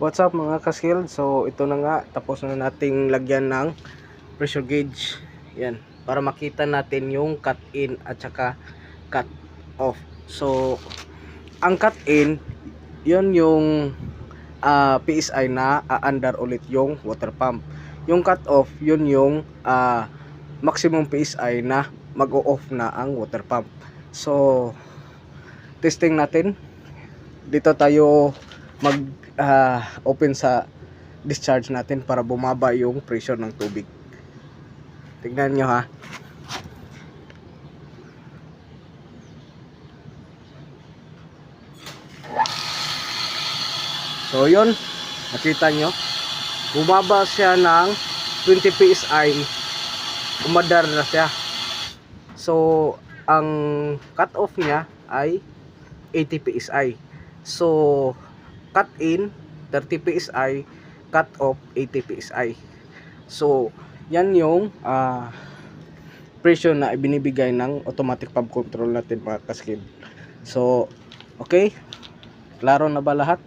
What's up mga kaskilled? So ito na nga, tapos na nating lagyan ng pressure gauge. Yan, para makita natin yung cut in at saka cut off. So ang cut in, yun yung PSI na aandar ulit yung water pump. Yung cut off, yun yung maximum PSI na mag-o-off na ang water pump. So testing natin. Dito tayo mag open sa discharge natin para bumaba yung pressure ng tubig. Tingnan nyo ha. So yun, nakita nyo, bumaba siya ng 20 PSI, umadar na siya. So ang cut off niya ay 80 PSI. So cut in 30 PSI, cut off 80 PSI. So yan yung pressure na ibinibigay ng automatic pump control natin mga kaskid. So okay, klaro na ba lahat?